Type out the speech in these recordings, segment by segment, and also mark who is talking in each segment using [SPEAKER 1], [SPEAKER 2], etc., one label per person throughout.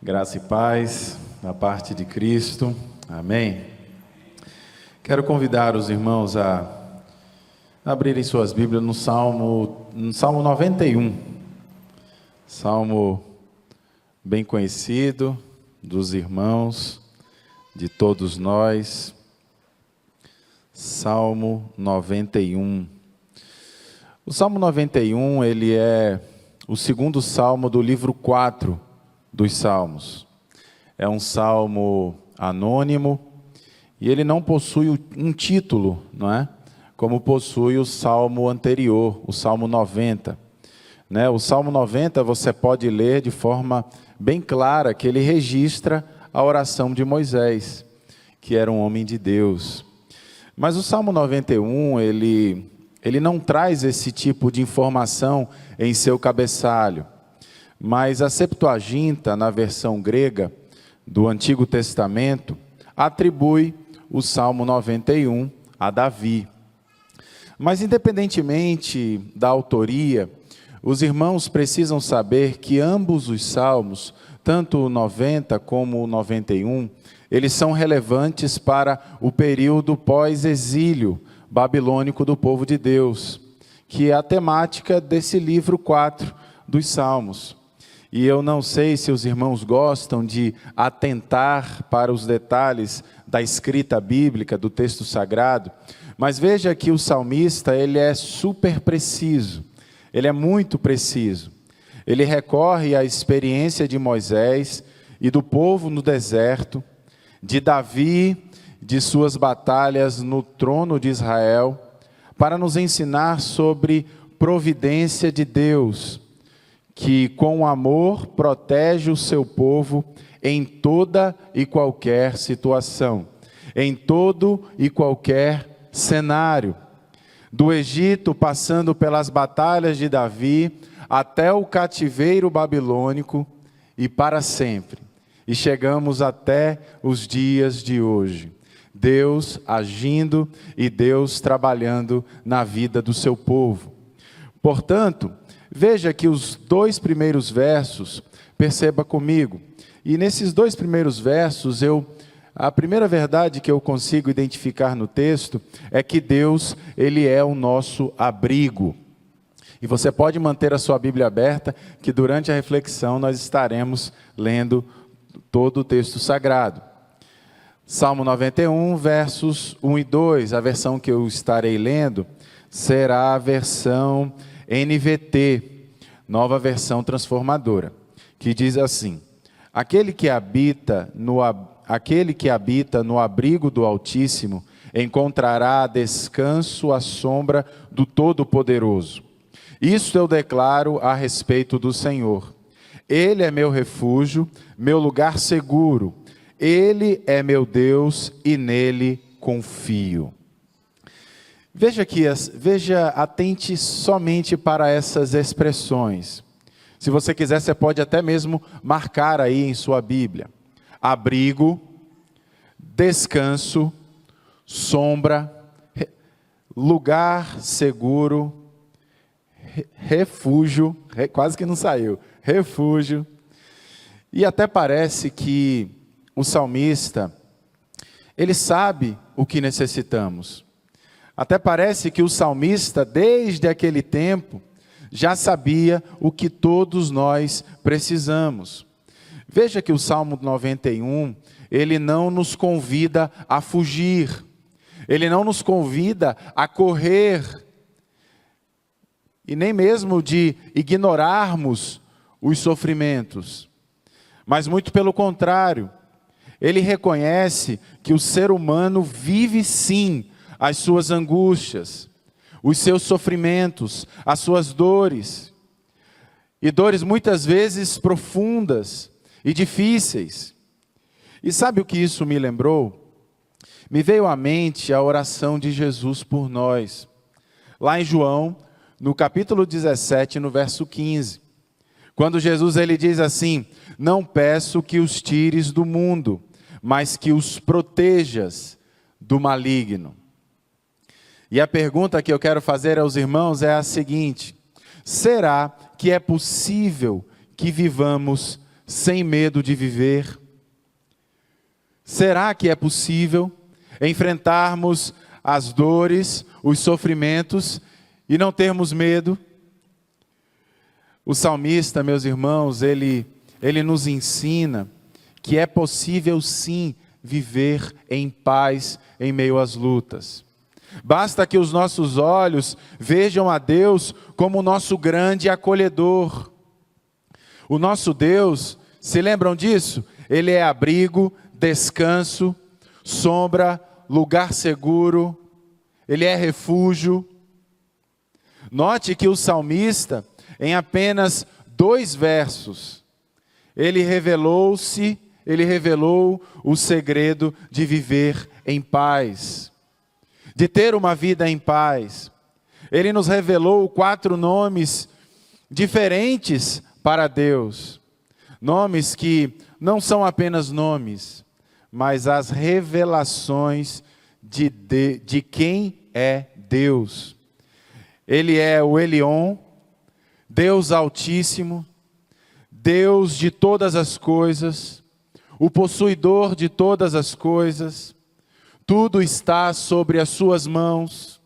[SPEAKER 1] Graça e paz da parte de Cristo. Amém. Quero convidar os irmãos a abrirem suas Bíblias no Salmo 91. Salmo bem conhecido dos irmãos, de todos nós. Salmo 91. O Salmo 91, ele é o segundo salmo do livro 4 dos Salmos. É um salmo anônimo e ele não possui um título, não é? Como possui o salmo anterior, o Salmo 90. Né? O Salmo 90 você pode ler de forma bem clara que ele registra a oração de Moisés, que era um homem de Deus. Mas o Salmo 91, ele não traz esse tipo de informação em seu cabeçalho. Mas a Septuaginta, na versão grega do Antigo Testamento, atribui o Salmo 91 a Davi. Mas independentemente da autoria, os irmãos precisam saber que ambos os salmos, tanto o 90 como o 91, eles são relevantes para o período pós-exílio babilônico do povo de Deus, que é a temática desse livro 4 dos Salmos. E eu não sei se os irmãos gostam de atentar para os detalhes da escrita bíblica, do texto sagrado, mas veja que o salmista, ele é super preciso, ele é muito preciso. Ele recorre à experiência de Moisés e do povo no deserto, de Davi, de suas batalhas no trono de Israel, para nos ensinar sobre providência de Deus, que com amor protege o seu povo em toda e qualquer situação, em todo e qualquer cenário. Do Egito, passando pelas batalhas de Davi, até o cativeiro babilônico e para sempre. E chegamos até os dias de hoje. Deus agindo e Deus trabalhando na vida do seu povo. Portanto, veja que os dois primeiros versos, perceba comigo, e nesses dois primeiros versos, a primeira verdade que eu consigo identificar no texto é que Deus, ele é o nosso abrigo. E você pode manter a sua Bíblia aberta, que durante a reflexão nós estaremos lendo todo o texto sagrado. Salmo 91, versos 1 e 2, a versão que eu estarei lendo será a versão NVT, nova versão transformadora, que diz assim: aquele que habita no abrigo do Altíssimo encontrará descanso à sombra do Todo-Poderoso. Isto eu declaro a respeito do Senhor. Ele é meu refúgio, meu lugar seguro. Ele é meu Deus e nele confio. Atente somente para essas expressões. Se você quiser, você pode até mesmo marcar aí em sua Bíblia. Abrigo, descanso, sombra, lugar seguro, refúgio, quase que não saiu, refúgio. E até parece que o salmista, ele sabe o que necessitamos. Até parece que o salmista, desde aquele tempo, já sabia o que todos nós precisamos. Veja que o Salmo 91, ele não nos convida a fugir, ele não nos convida a correr, e nem mesmo de ignorarmos os sofrimentos, mas muito pelo contrário, ele reconhece que o ser humano vive sim as suas angústias, os seus sofrimentos, as suas dores, e dores muitas vezes profundas e difíceis. E sabe o que isso me lembrou? Me veio à mente a oração de Jesus por nós, lá em João, no capítulo 17, no verso 15, quando Jesus ele diz assim: não peço que os tires do mundo, mas que os protejas do maligno. E a pergunta que eu quero fazer aos irmãos é a seguinte: será que é possível que vivamos sem medo de viver? Será que é possível enfrentarmos as dores, os sofrimentos e não termos medo? O salmista, meus irmãos, ele nos ensina que é possível sim viver em paz em meio às lutas. Basta que os nossos olhos vejam a Deus como o nosso grande acolhedor. O nosso Deus, se lembram disso? Ele é abrigo, descanso, sombra, lugar seguro, Ele é refúgio. Note que o salmista, em apenas 2 versos, ele revelou o segredo de viver em paz, de ter uma vida em paz. Ele nos revelou 4 nomes diferentes para Deus. Nomes que não são apenas nomes, mas as revelações de quem é Deus. Ele é o Elion, Deus Altíssimo, Deus de todas as coisas, o possuidor de todas as coisas, tudo está sobre as suas mãos.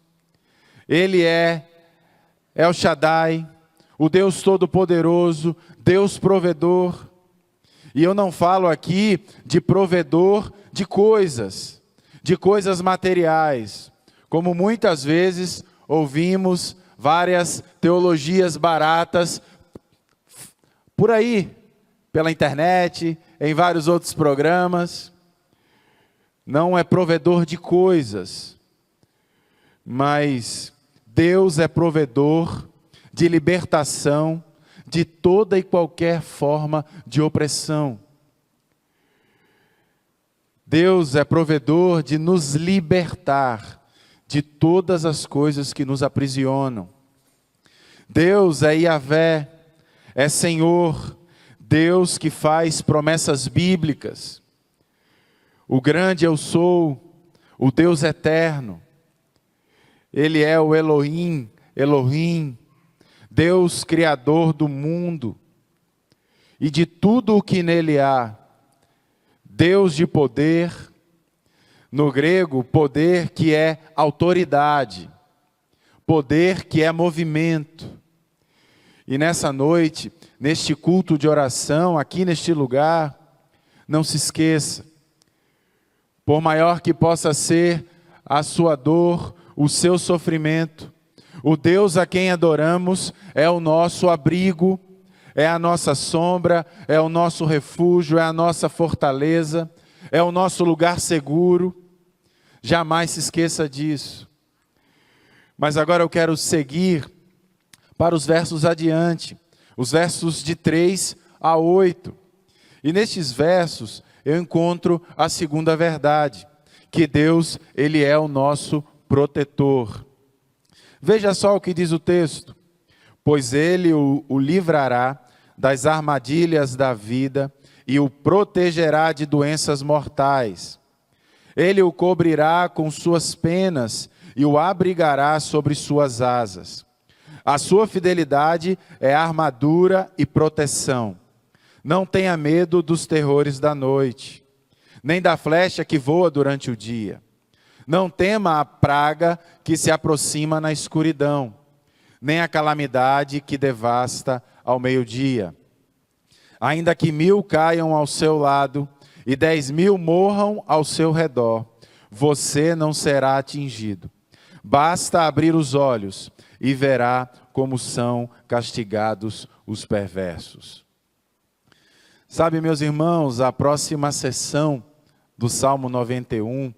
[SPEAKER 1] Ele é El Shaddai, o Deus Todo-Poderoso, Deus provedor. E eu não falo aqui de provedor de coisas materiais, como muitas vezes ouvimos várias teologias baratas por aí, pela internet, em vários outros programas. Não é provedor de coisas, mas Deus é provedor de libertação de toda e qualquer forma de opressão. Deus é provedor de nos libertar de todas as coisas que nos aprisionam. Deus é Yahvé, é Senhor, Deus que faz promessas bíblicas. O grande eu sou, o Deus eterno. Ele é o Elohim, Deus criador do mundo e de tudo o que nele há. Deus de poder, no grego, poder que é autoridade, poder que é movimento. E nessa noite, neste culto de oração, aqui neste lugar, não se esqueça, por maior que possa ser a sua dor, o seu sofrimento, o Deus a quem adoramos é o nosso abrigo, é a nossa sombra, é o nosso refúgio, é a nossa fortaleza, é o nosso lugar seguro. Jamais se esqueça disso. Mas agora eu quero seguir para os versos adiante, os versos de 3 a 8. E nestes versos eu encontro a segunda verdade, que Deus, Ele é o nosso protetor. Veja só o que diz o texto. Pois Ele o livrará das armadilhas da vida e o protegerá de doenças mortais. Ele o cobrirá com suas penas e o abrigará sobre suas asas. A sua fidelidade é armadura e proteção. Não tenha medo dos terrores da noite, nem da flecha que voa durante o dia. Não tema a praga que se aproxima na escuridão, nem a calamidade que devasta ao meio-dia. Ainda que 1000 caiam ao seu lado e 10.000 morram ao seu redor, você não será atingido. Basta abrir os olhos e verá como são castigados os perversos. Sabe, meus irmãos, a próxima sessão do Salmo 91,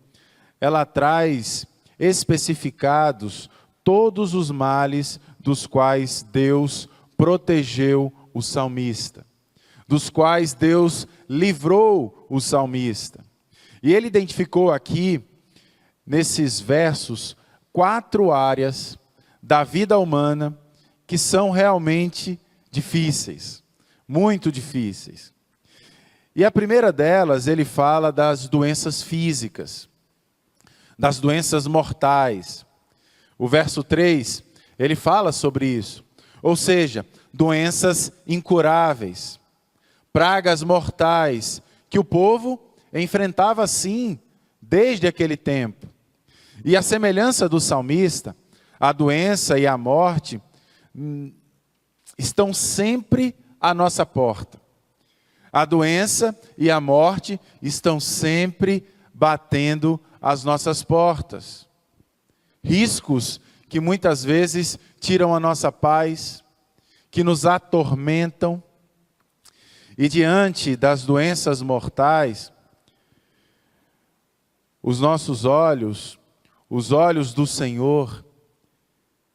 [SPEAKER 1] ela traz especificados todos os males dos quais Deus protegeu o salmista, dos quais Deus livrou o salmista. E ele identificou aqui, nesses versos, 4 áreas da vida humana que são realmente difíceis, muito difíceis. E a primeira delas, ele fala das doenças físicas, das doenças mortais. O verso 3, ele fala sobre isso. Ou seja, doenças incuráveis, pragas mortais que o povo enfrentava sim desde aquele tempo. E a semelhança do salmista, a doença e a morte estão sempre à nossa porta. A doença e a morte estão sempre batendo às nossas portas. Riscos que muitas vezes tiram a nossa paz, que nos atormentam. E diante das doenças mortais, os nossos olhos, os olhos do Senhor,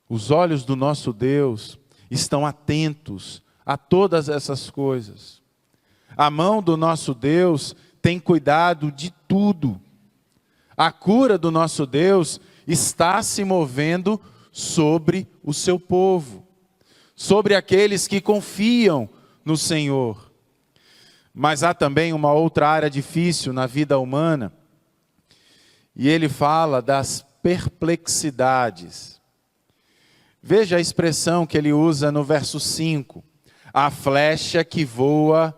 [SPEAKER 1] os olhos do nosso Deus, estão atentos a todas essas coisas. A mão do nosso Deus tem cuidado de tudo. A cura do nosso Deus está se movendo sobre o seu povo, sobre aqueles que confiam no Senhor. Mas há também uma outra área difícil na vida humana, e ele fala das perplexidades. Veja a expressão que ele usa no verso 5. A flecha que voa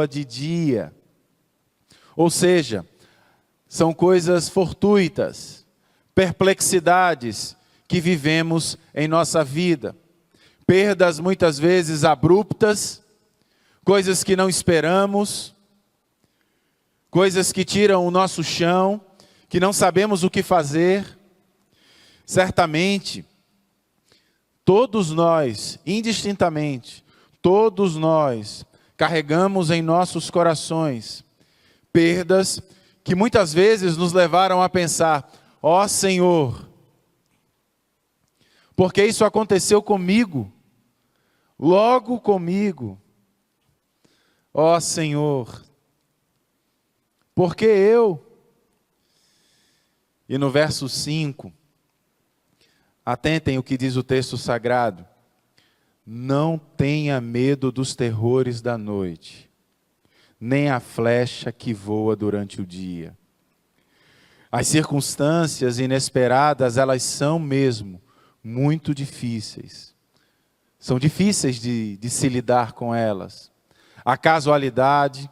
[SPEAKER 1] de dia. Ou seja, são coisas fortuitas, perplexidades que vivemos em nossa vida. Perdas muitas vezes abruptas, coisas que não esperamos, coisas que tiram o nosso chão, que não sabemos o que fazer. Certamente, todos nós, indistintamente, todos nós carregamos em nossos corações perdas que muitas vezes nos levaram a pensar: ó Senhor, porque isso aconteceu comigo, logo comigo. Ó Senhor, porque eu? E no verso 5, atentem o que diz o texto sagrado: não tenha medo dos terrores da noite, nem a flecha que voa durante o dia. As circunstâncias inesperadas, elas são mesmo muito difíceis. São difíceis de se lidar com elas. A casualidade,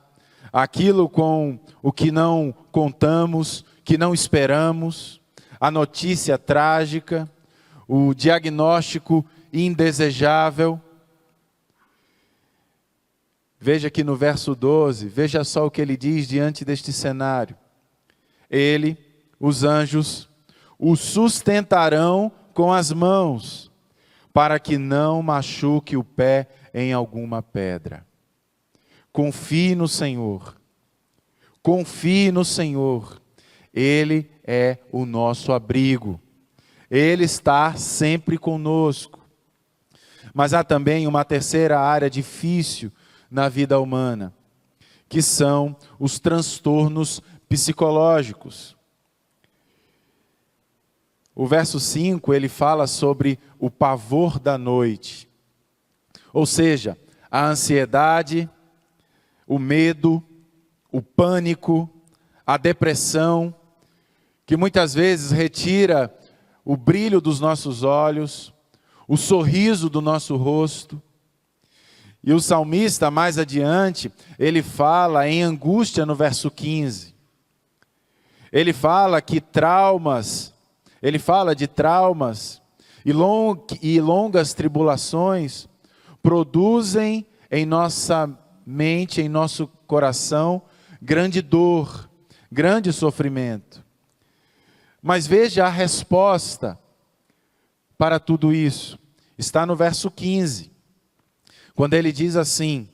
[SPEAKER 1] aquilo com o que não contamos, que não esperamos, a notícia trágica, o diagnóstico indesejável. Veja aqui no verso 12, veja só o que ele diz diante deste cenário. Ele, os anjos, o sustentarão com as mãos, para que não machuque o pé em alguma pedra. Confie no Senhor. Confie no Senhor. Ele é o nosso abrigo. Ele está sempre conosco. Mas há também uma terceira área difícil na vida humana, que são os transtornos psicológicos. O verso 5, ele fala sobre o pavor da noite. Ou seja, a ansiedade, o medo, o pânico, a depressão, que muitas vezes retira o brilho dos nossos olhos, o sorriso do nosso rosto. E o salmista, mais adiante, ele fala em angústia no verso 15. Ele fala que ele fala de traumas e longas tribulações produzem em nossa mente, em nosso coração, grande dor, grande sofrimento. Mas veja a resposta para tudo isso. Está no verso 15. Quando ele diz assim: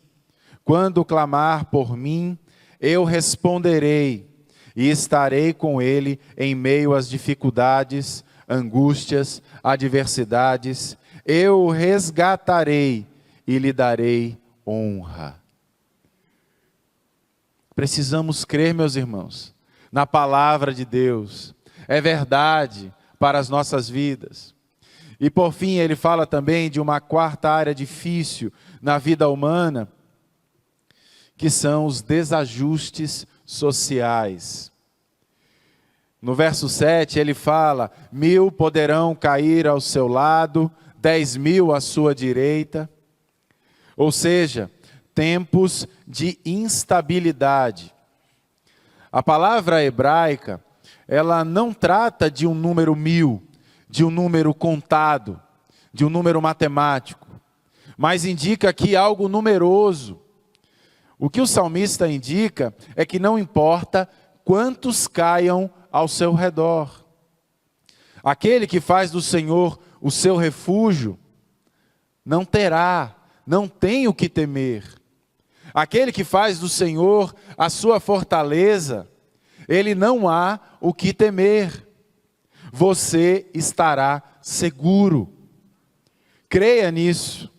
[SPEAKER 1] quando clamar por mim, eu responderei e estarei com ele em meio às dificuldades, angústias, adversidades. Eu o resgatarei e lhe darei honra. Precisamos crer, meus irmãos, na palavra de Deus. É verdade para as nossas vidas. E por fim, ele fala também de uma quarta área difícil na vida humana, que são os desajustes sociais. No verso 7, ele fala: 1000 poderão cair ao seu lado, 10.000 à sua direita. ou seja, tempos de instabilidade. A palavra hebraica, ela não trata de um número 1000, de um número contado, de um número matemático, mas indica aqui algo numeroso. O que o salmista indica é que não importa quantos caiam ao seu redor. Aquele que faz do Senhor o seu refúgio, não tem o que temer. Aquele que faz do Senhor a sua fortaleza, ele não há o que temer. Você estará seguro. Creia nisso.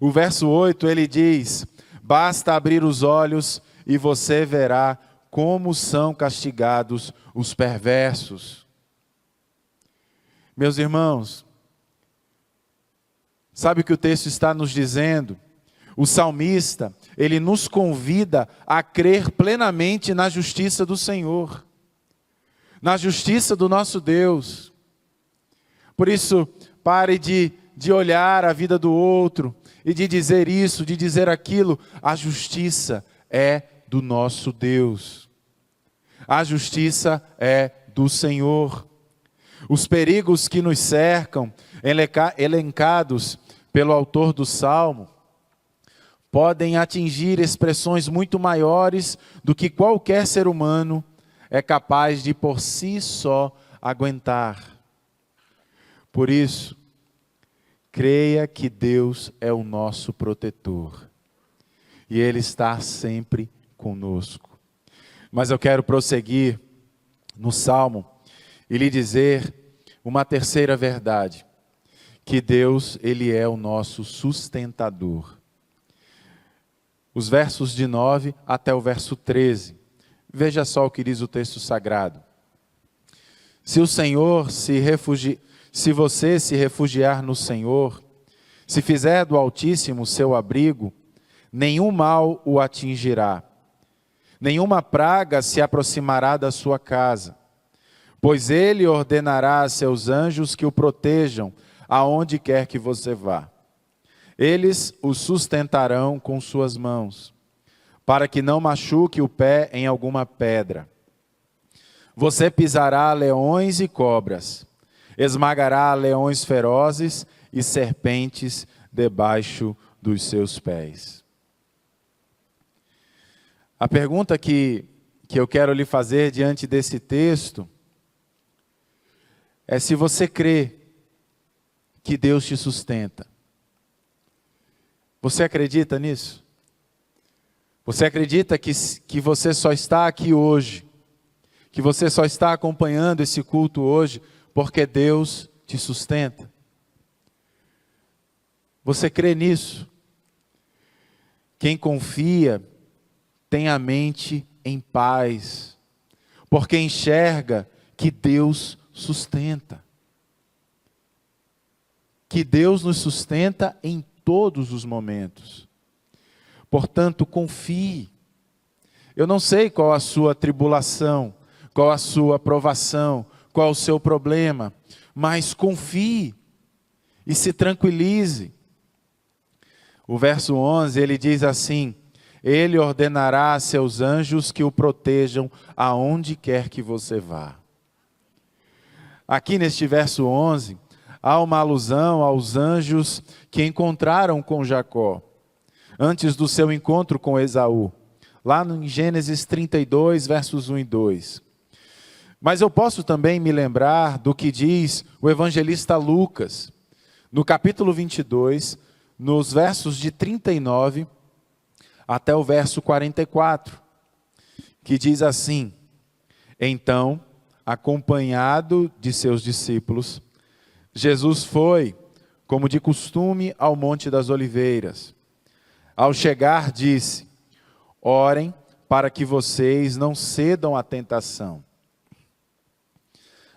[SPEAKER 1] O verso 8, ele diz: basta abrir os olhos e você verá como são castigados os perversos. Meus irmãos, sabe o que o texto está nos dizendo? O salmista, ele nos convida a crer plenamente na justiça do Senhor, na justiça do nosso Deus. Por isso, pare de olhar a vida do outro e de dizer isso, de dizer aquilo. A justiça é do nosso Deus. A justiça é do Senhor. Os perigos que nos cercam, elencados pelo autor do Salmo, podem atingir expressões muito maiores do que qualquer ser humano é capaz de por si só aguentar. Por isso, creia que Deus é o nosso protetor e Ele está sempre conosco. Mas eu quero prosseguir no Salmo e lhe dizer uma terceira verdade, que Deus, Ele é o nosso sustentador. Os versos de 9 até o verso 13, veja só o que diz o texto sagrado. Se você se refugiar no Senhor, se fizer do Altíssimo seu abrigo, nenhum mal o atingirá, nenhuma praga se aproximará da sua casa, pois Ele ordenará a seus anjos que o protejam aonde quer que você vá. Eles o sustentarão com suas mãos, para que não machuque o pé em alguma pedra. Você pisará leões e cobras, esmagará leões ferozes e serpentes debaixo dos seus pés. A pergunta que eu quero lhe fazer diante desse texto é se você crê que Deus te sustenta. Você acredita nisso? Você acredita que você só está aqui hoje, que você só está acompanhando esse culto hoje porque Deus te sustenta? Você crê nisso? Quem confia tem a mente em paz, porque enxerga que Deus sustenta. Que Deus nos sustenta em todos os momentos. Portanto, confie. Eu não sei qual a sua tribulação, qual a sua provação, qual o seu problema, mas confie e se tranquilize. O verso 11, ele diz assim: Ele ordenará a seus anjos que o protejam aonde quer que você vá. Aqui neste verso 11, há uma alusão aos anjos que encontraram com Jacó, antes do seu encontro com Esaú, lá em Gênesis 32, versos 1 e 2. Mas eu posso também me lembrar do que diz o evangelista Lucas, no capítulo 22, nos versos de 39 até o verso 44, que diz assim: Então, acompanhado de seus discípulos, Jesus foi, como de costume, ao Monte das Oliveiras. Ao chegar, disse: Orem para que vocês não cedam à tentação.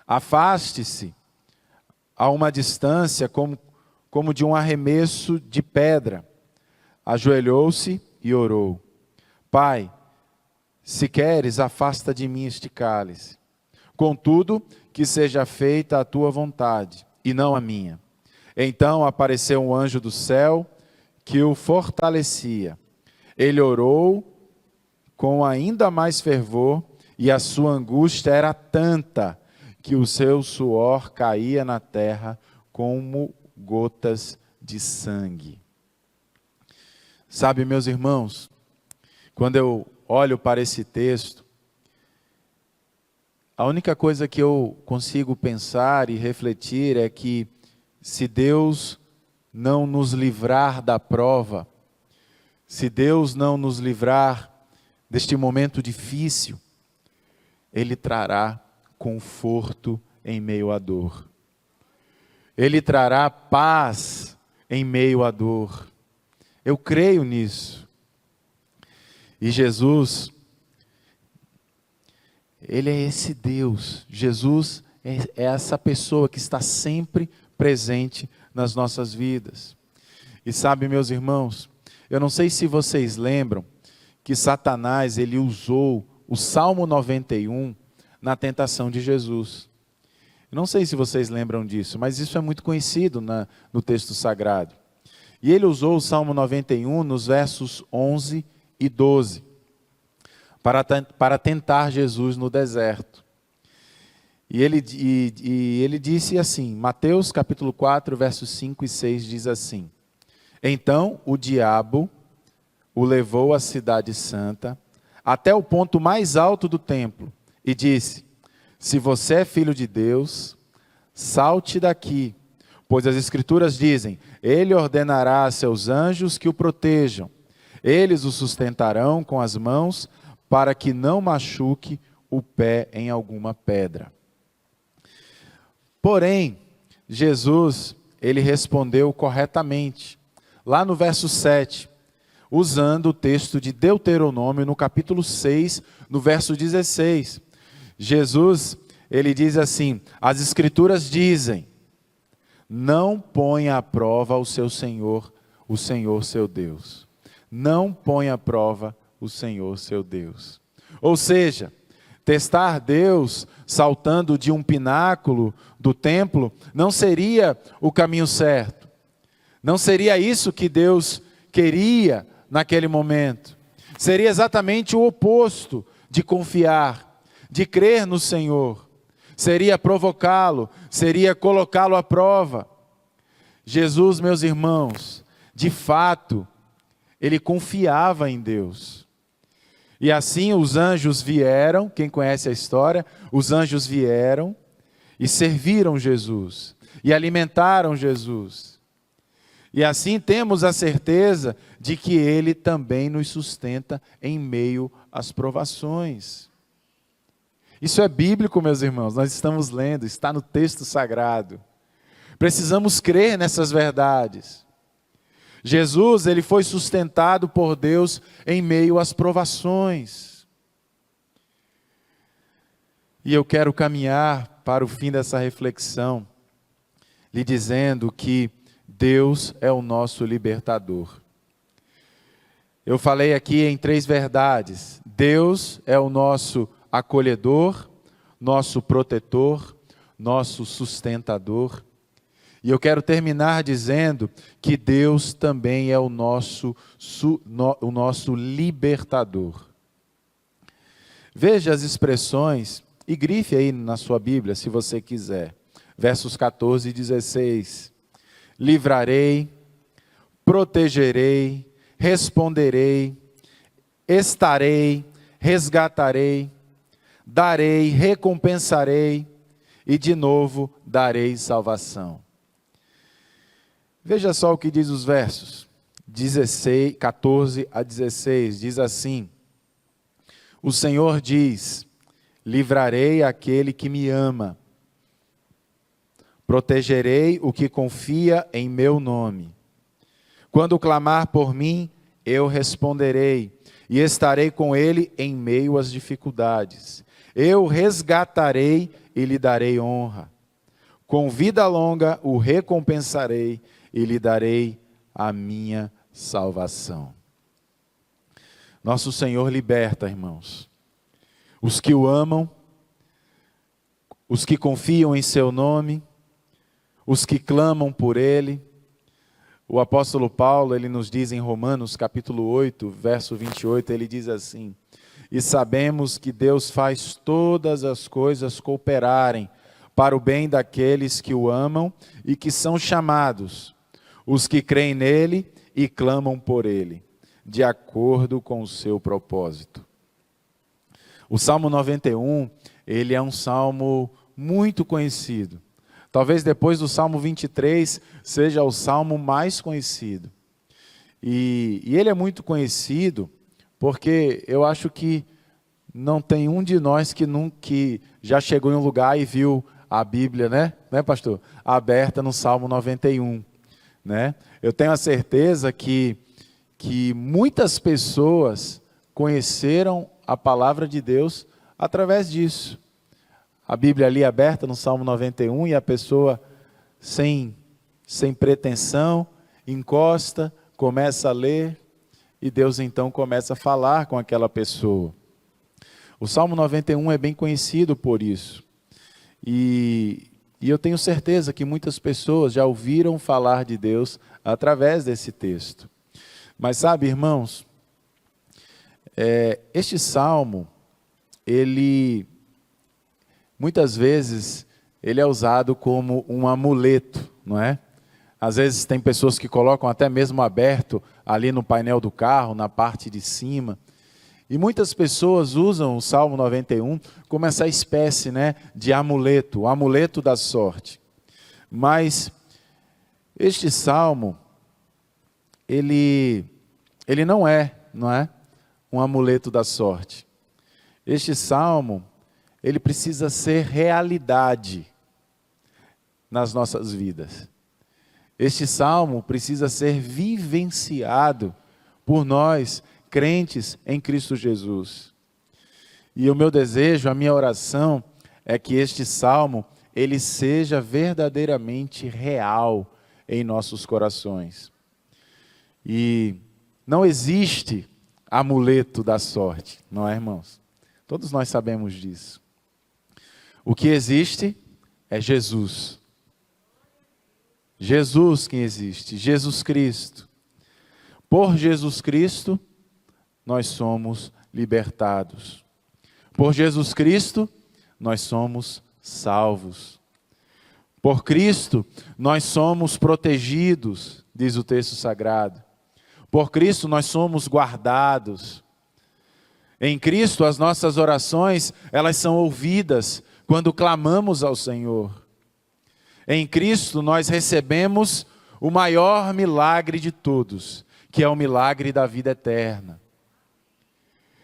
[SPEAKER 1] Afaste-se a uma distância como de um arremesso de pedra. Ajoelhou-se e orou: Pai, se queres, afasta de mim este cálice. Contudo, que seja feita a tua vontade, e não a minha. Então apareceu um anjo do céu, que o fortalecia. Ele orou com ainda mais fervor, e a sua angústia era tanta que o seu suor caía na terra como gotas de sangue. Sabe, meus irmãos, quando eu olho para esse texto, a única coisa que eu consigo pensar e refletir é que se Deus não nos livrar da prova, se Deus não nos livrar deste momento difícil, Ele trará conforto em meio à dor. Ele trará paz em meio à dor. Eu creio nisso. E Jesus, Ele é esse Deus. Jesus é essa pessoa que está sempre presente nas nossas vidas. E sabe, meus irmãos, eu não sei se vocês lembram que Satanás, ele usou o Salmo 91 na tentação de Jesus. Eu não sei se vocês lembram disso, mas isso é muito conhecido no texto sagrado. E ele usou o Salmo 91 nos versos 11 e 12, para tentar Jesus no deserto. E ele disse assim, Mateus capítulo 4, versos 5 e 6 diz assim: Então o diabo o levou à cidade santa, até o ponto mais alto do templo, e disse: Se você é filho de Deus, salte daqui, pois as Escrituras dizem: Ele ordenará a seus anjos que o protejam, eles o sustentarão com as mãos, para que não machuque o pé em alguma pedra. Porém, Jesus, ele respondeu corretamente, lá no verso 7, usando o texto de Deuteronômio, no capítulo 6, no verso 16. Jesus, ele diz assim: as Escrituras dizem, não ponha à prova o Senhor seu Deus. Não ponha à prova o Senhor seu Deus. Ou seja, testar Deus saltando de um pináculo do templo não seria o caminho certo. Não seria isso que Deus queria naquele momento. Seria exatamente o oposto de confiar, de crer no Senhor. Seria provocá-lo, seria colocá-lo à prova. Jesus, meus irmãos, de fato, ele confiava em Deus. E assim os anjos vieram, quem conhece a história, os anjos vieram e serviram Jesus, e alimentaram Jesus. E assim temos a certeza de que Ele também nos sustenta em meio às provações. Isso é bíblico, meus irmãos, nós estamos lendo, está no texto sagrado. Precisamos crer nessas verdades. Jesus, ele foi sustentado por Deus em meio às provações. E eu quero caminhar para o fim dessa reflexão, lhe dizendo que Deus é o nosso libertador. Eu falei aqui em 3 verdades. Deus é o nosso acolhedor, nosso protetor, nosso sustentador. E eu quero terminar dizendo que Deus também é o nosso libertador. Veja as expressões e grife aí na sua Bíblia, se você quiser. Versos 14 e 16. Livrarei, protegerei, responderei, estarei, resgatarei, darei, recompensarei e de novo darei salvação. Veja só o que diz os versos 14 a 16, diz assim: O Senhor diz, livrarei aquele que me ama, protegerei o que confia em meu nome. Quando clamar por mim, eu responderei, e estarei com ele em meio às dificuldades. Eu resgatarei e lhe darei honra. Com vida longa o recompensarei e lhe darei a minha salvação. Nosso Senhor liberta, irmãos, os que o amam, os que confiam em seu nome, os que clamam por Ele, O apóstolo Paulo, ele nos diz em Romanos capítulo 8, verso 28, ele diz assim: e sabemos que Deus faz todas as coisas cooperarem para o bem daqueles que o amam e que são chamados, os que creem nele e clamam por ele, de acordo com o seu propósito. O Salmo 91, ele é um salmo muito conhecido. Talvez depois do Salmo 23 seja o salmo mais conhecido. E ele é muito conhecido porque eu acho que não tem um de nós que já chegou em um lugar e viu a Bíblia, né, pastor? Aberta no Salmo 91. Né? Eu tenho a certeza que muitas pessoas conheceram a palavra de Deus através disso. A Bíblia ali aberta no Salmo 91 e a pessoa sem pretensão, encosta, começa a ler e Deus então começa a falar com aquela pessoa. O Salmo 91 é bem conhecido por isso. E eu tenho certeza que muitas pessoas já ouviram falar de Deus através desse texto. Mas sabe, irmãos, este salmo, ele, muitas vezes, ele é usado como um amuleto, não é? Às vezes tem pessoas que colocam até mesmo aberto ali no painel do carro, na parte de cima. E muitas pessoas usam o Salmo 91 como essa espécie, né, de amuleto, o amuleto da sorte. Mas este salmo, ele não é um amuleto da sorte. Este salmo, ele precisa ser realidade nas nossas vidas. Este salmo precisa ser vivenciado por nós, crentes em Cristo Jesus. E o meu desejo, a minha oração, é que este salmo, ele seja verdadeiramente real em nossos corações. E não existe amuleto da sorte, não é, irmãos? Todos nós sabemos disso. O que existe é Jesus. Jesus quem existe, Jesus Cristo. Por Jesus Cristo, nós somos libertados. Por Jesus Cristo, nós somos salvos. Por Cristo, nós somos protegidos, diz o texto sagrado. Por Cristo, nós somos guardados. Em Cristo, as nossas orações, elas são ouvidas quando clamamos ao Senhor. Em Cristo, nós recebemos o maior milagre de todos, que é o milagre da vida eterna.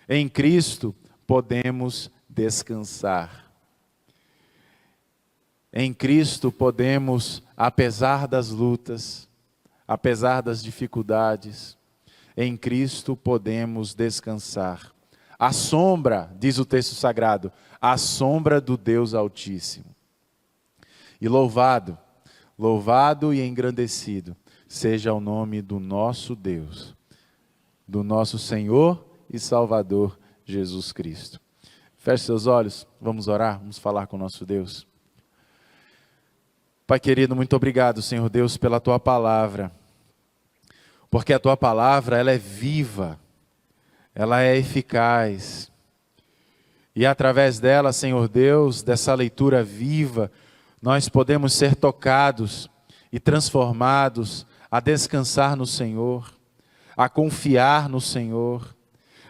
[SPEAKER 1] Em Cristo podemos descansar. Em Cristo podemos, apesar das lutas, apesar das dificuldades, em Cristo podemos descansar. A sombra, diz o texto sagrado, a sombra do Deus Altíssimo. E louvado e engrandecido seja o nome do nosso Deus, do nosso Senhor e Salvador Jesus Cristo. Feche seus olhos, vamos orar, vamos falar com o nosso Deus. Pai querido, muito obrigado, Senhor Deus, pela Tua palavra, porque a Tua palavra, ela é viva, ela é eficaz, e através dela, Senhor Deus, dessa leitura viva, nós podemos ser tocados e transformados a descansar no Senhor, a confiar no Senhor,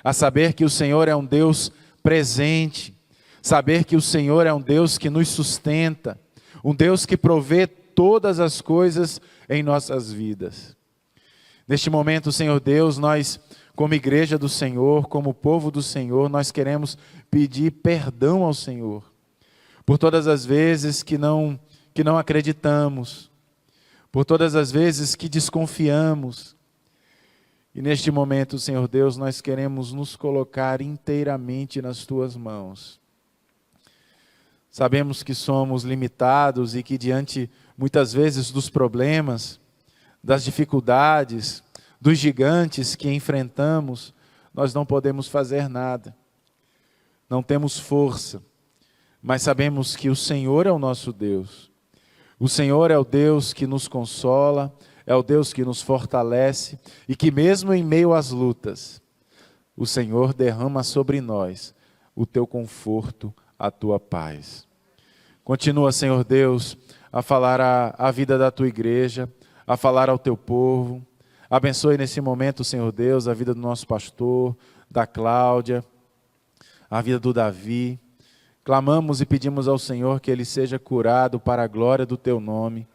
[SPEAKER 1] a saber que o Senhor é um Deus presente, saber que o Senhor é um Deus que nos sustenta, um Deus que provê todas as coisas em nossas vidas. Neste momento, Senhor Deus, nós, como igreja do Senhor, como povo do Senhor, nós queremos pedir perdão ao Senhor, por todas as vezes que não acreditamos, por todas as vezes que desconfiamos. E neste momento, Senhor Deus, nós queremos nos colocar inteiramente nas Tuas mãos. Sabemos que somos limitados e que diante, muitas vezes, dos problemas, das dificuldades, dos gigantes que enfrentamos, nós não podemos fazer nada. Não temos força, mas sabemos que o Senhor é o nosso Deus. O Senhor é o Deus que nos consola, é o Deus que nos fortalece e que mesmo em meio às lutas, o Senhor derrama sobre nós o teu conforto, a tua paz. Continua, Senhor Deus, a falar a vida da tua igreja, a falar ao teu povo. Abençoe nesse momento, Senhor Deus, a vida do nosso pastor, da Cláudia, a vida do Davi. Clamamos e pedimos ao Senhor que ele seja curado para a glória do teu nome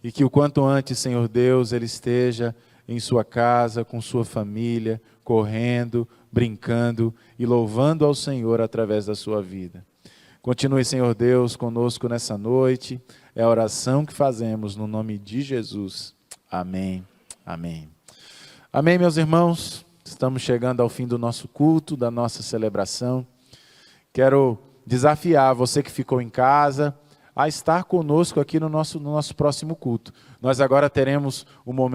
[SPEAKER 1] e que o quanto antes, Senhor Deus, ele esteja em sua casa, com sua família, correndo, brincando e louvando ao Senhor através da sua vida. Continue, Senhor Deus, conosco nessa noite. É a oração que fazemos no nome de Jesus. Amém. Amém. Amém, meus irmãos. Estamos chegando ao fim do nosso culto, da nossa celebração. Quero desafiar você que ficou em casa a estar conosco aqui no nosso próximo culto. Nós agora teremos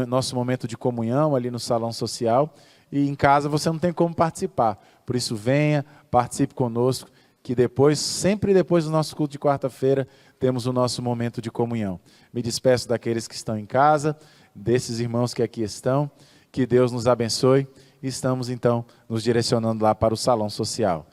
[SPEAKER 1] nosso momento de comunhão ali no salão social e em casa você não tem como participar. Por isso venha, participe conosco, que sempre depois do nosso culto de quarta-feira, temos o nosso momento de comunhão. Me despeço daqueles que estão em casa, desses irmãos que aqui estão, que Deus nos abençoe e estamos então nos direcionando lá para o salão social.